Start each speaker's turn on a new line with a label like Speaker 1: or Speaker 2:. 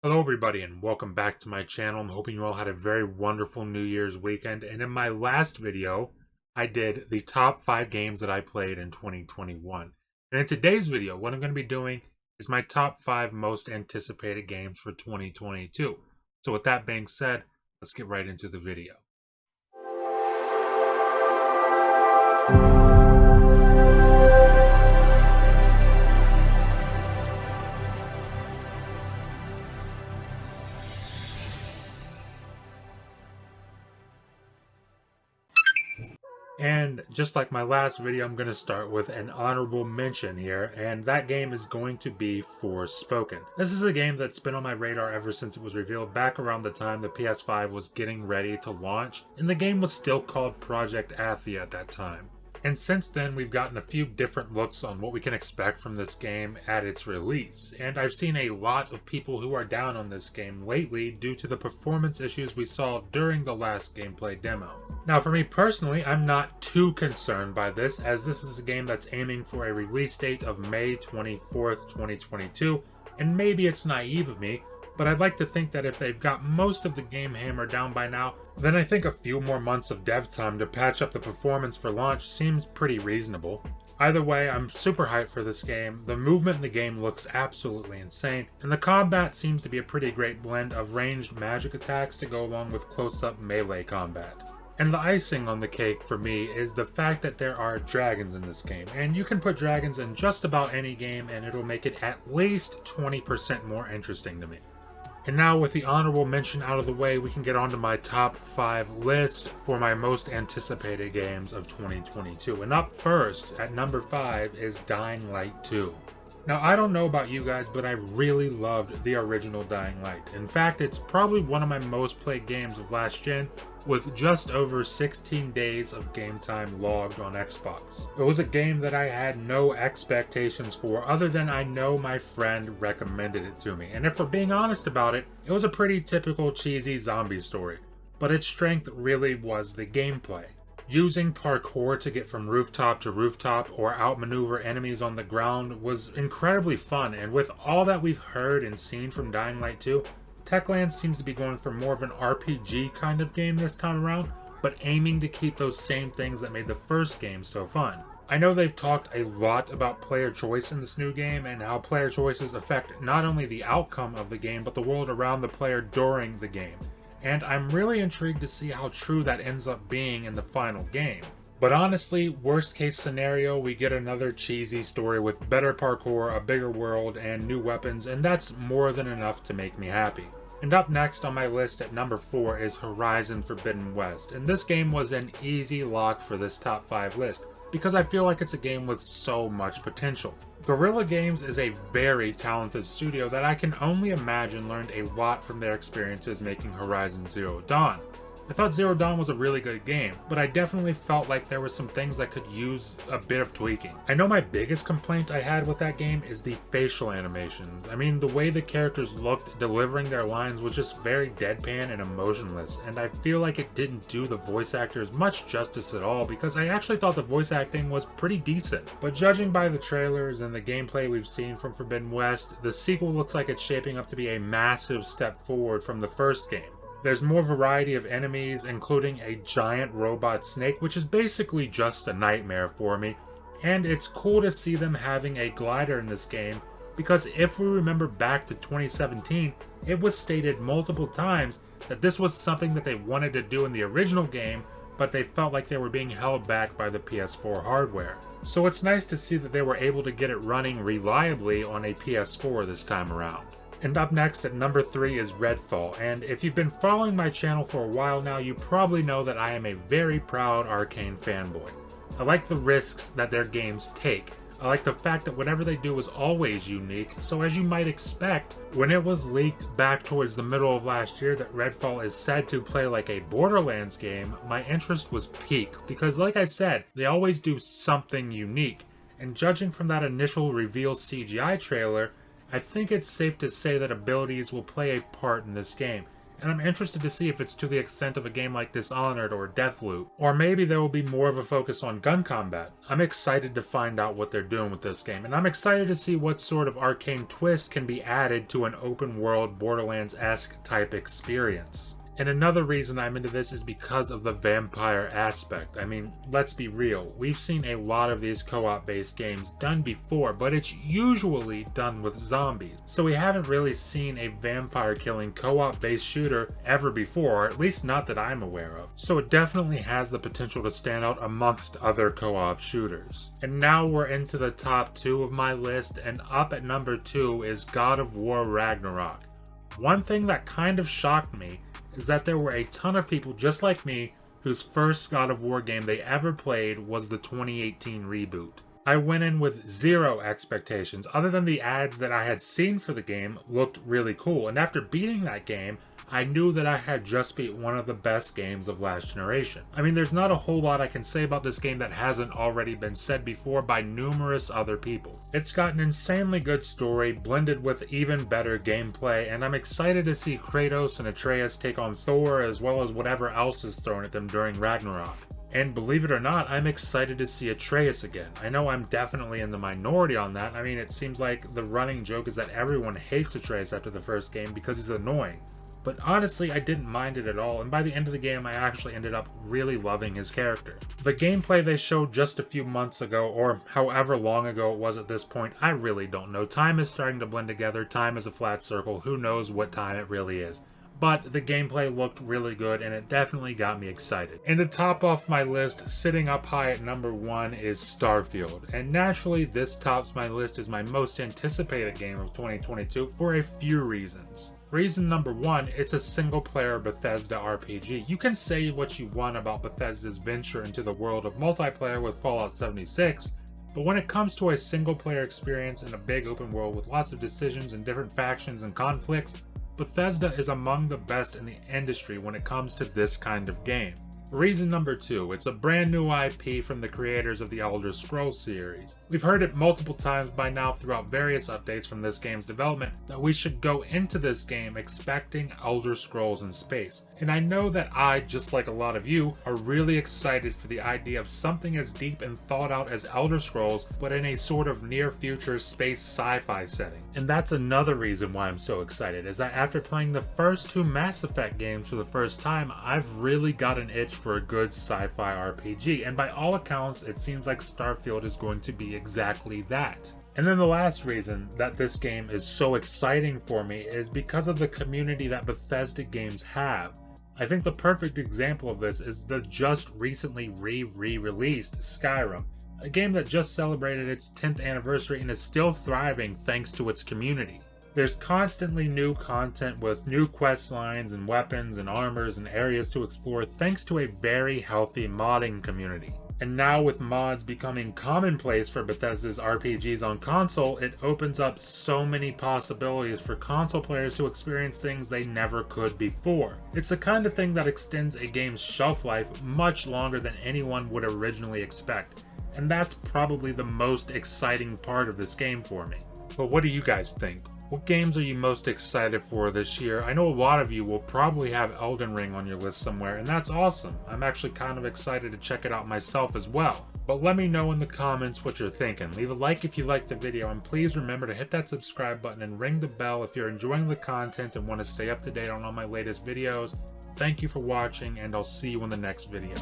Speaker 1: Hello everybody and welcome back to my channel. I'm hoping you all had a very wonderful New Year's weekend. And in my last video, I did the top 5 games that I played in 2021. And in today's video, what I'm going to be doing is my top 5 most anticipated games for 2022. So with that being said, let's get right into the video. And just like my last video, I'm going to start with an honorable mention here, and that game is going to be Forspoken. This is a game that's been on my radar ever since it was revealed back around the time the PS5 was getting ready to launch, and the game was still called Project Athia at that time. And since then, we've gotten a few different looks on what we can expect from this game at its release, and I've seen a lot of people who are down on this game lately due to the performance issues we saw during the last gameplay demo. Now for me personally, I'm not too concerned by this, as this is a game that's aiming for a release date of May 24th, 2022, and maybe it's naive of me, but I'd like to think that if they've got most of the game hammered down by now, then I think a few more months of dev time to patch up the performance for launch seems pretty reasonable. Either way, I'm super hyped for this game. The movement in the game looks absolutely insane, and the combat seems to be a pretty great blend of ranged magic attacks to go along with close-up melee combat. And the icing on the cake for me is the fact that there are dragons in this game, and you can put dragons in just about any game and it'll make it at least 20% more interesting to me. And now with the honorable mention out of the way, we can get on to my top 5 list for my most anticipated games of 2022. And up first, at number 5, is Dying Light 2. Now, I don't know about you guys, but I really loved the original Dying Light. In fact, it's probably one of my most played games of last gen, with just over 16 days of game time logged on Xbox. It was a game that I had no expectations for other than I know my friend recommended it to me. And if we're being honest about it, it was a pretty typical cheesy zombie story. But its strength really was the gameplay. Using parkour to get from rooftop to rooftop or outmaneuver enemies on the ground was incredibly fun, and with all that we've heard and seen from Dying Light 2, Techland seems to be going for more of an RPG kind of game this time around, but aiming to keep those same things that made the first game so fun. I know they've talked a lot about player choice in this new game and how player choices affect not only the outcome of the game, but the world around the player during the game. And I'm really intrigued to see how true that ends up being in the final game. But honestly, worst case scenario, we get another cheesy story with better parkour, a bigger world, and new weapons, and that's more than enough to make me happy. And up next on my list at number 4 is Horizon Forbidden West, and this game was an easy lock for this top 5 list, because I feel like it's a game with so much potential. Guerrilla Games is a very talented studio that I can only imagine learned a lot from their experiences making Horizon Zero Dawn. I thought Zero Dawn was a really good game, but I definitely felt like there were some things that could use a bit of tweaking. I know my biggest complaint I had with that game is the facial animations. I mean, the way the characters looked delivering their lines was just very deadpan and emotionless, and I feel like it didn't do the voice actors much justice at all because I actually thought the voice acting was pretty decent. But judging by the trailers and the gameplay we've seen from Forbidden West, the sequel looks like it's shaping up to be a massive step forward from the first game. There's more variety of enemies, including a giant robot snake, which is basically just a nightmare for me. And it's cool to see them having a glider in this game, because if we remember back to 2017, it was stated multiple times that this was something that they wanted to do in the original game, but they felt like they were being held back by the PS4 hardware. So it's nice to see that they were able to get it running reliably on a PS4 this time around. And up next at number 3 is Redfall, and if you've been following my channel for a while now, you probably know that I am a very proud Arcane fanboy. I like the risks that their games take. I like the fact that whatever they do is always unique, so as you might expect, when it was leaked back towards the middle of last year that Redfall is said to play like a Borderlands game, my interest was piqued, because like I said, they always do something unique, and judging from that initial reveal CGI trailer, I think it's safe to say that abilities will play a part in this game, and I'm interested to see if it's to the extent of a game like Dishonored or Deathloop, or maybe there will be more of a focus on gun combat. I'm excited to find out what they're doing with this game, and I'm excited to see what sort of arcane twist can be added to an open world Borderlands-esque type experience. And another reason I'm into this is because of the vampire aspect. I mean, let's be real, we've seen a lot of these co-op based games done before, but it's usually done with zombies. So we haven't really seen a vampire killing co-op based shooter ever before, or at least not that I'm aware of. So it definitely has the potential to stand out amongst other co-op shooters. And now we're into the top 2 of my list, and up at number 2 is God of War Ragnarok. One thing that kind of shocked me is that there were a ton of people just like me whose first God of War game they ever played was the 2018 reboot. I went in with zero expectations, other than the ads that I had seen for the game looked really cool, and after beating that game, I knew that I had just beat one of the best games of last generation. I mean, there's not a whole lot I can say about this game that hasn't already been said before by numerous other people. It's got an insanely good story, blended with even better gameplay, and I'm excited to see Kratos and Atreus take on Thor as well as whatever else is thrown at them during Ragnarok. And believe it or not, I'm excited to see Atreus again. I know I'm definitely in the minority on that. I mean, it seems like the running joke is that everyone hates Atreus after the first game because he's annoying. But honestly, I didn't mind it at all, and by the end of the game, I actually ended up really loving his character. The gameplay they showed just a few months ago, or however long ago it was at this point, I really don't know. Time is starting to blend together, time is a flat circle, who knows what time it really is. But the gameplay looked really good, and it definitely got me excited. And to top off my list, sitting up high at number 1 is Starfield. And naturally, this tops my list as my most anticipated game of 2022 for a few reasons. Reason number 1, it's a single-player Bethesda RPG. You can say what you want about Bethesda's venture into the world of multiplayer with Fallout 76, but when it comes to a single-player experience in a big open world with lots of decisions and different factions and conflicts, Bethesda is among the best in the industry when it comes to this kind of game. Reason number 2, it's a brand new IP from the creators of the Elder Scrolls series. We've heard it multiple times by now throughout various updates from this game's development that we should go into this game expecting Elder Scrolls in space. And I know that I, just like a lot of you, are really excited for the idea of something as deep and thought out as Elder Scrolls, but in a sort of near future space sci-fi setting. And that's another reason why I'm so excited, is that after playing the first 2 Mass Effect games for the first time, I've really got an itch for a good sci-fi RPG, and by all accounts, it seems like Starfield is going to be exactly that. And then the last reason that this game is so exciting for me is because of the community that Bethesda games have. I think the perfect example of this is the just recently re-released Skyrim, a game that just celebrated its 10th anniversary and is still thriving thanks to its community. There's constantly new content with new quest lines and weapons and armors and areas to explore thanks to a very healthy modding community. And now with mods becoming commonplace for Bethesda's RPGs on console, it opens up so many possibilities for console players to experience things they never could before. It's the kind of thing that extends a game's shelf life much longer than anyone would originally expect. And that's probably the most exciting part of this game for me. But what do you guys think? What games are you most excited for this year? I know a lot of you will probably have Elden Ring on your list somewhere, and that's awesome. I'm actually kind of excited to check it out myself as well. But let me know in the comments what you're thinking. Leave a like if you liked the video, and please remember to hit that subscribe button and ring the bell if you're enjoying the content and want to stay up to date on all my latest videos. Thank you for watching, and I'll see you in the next video.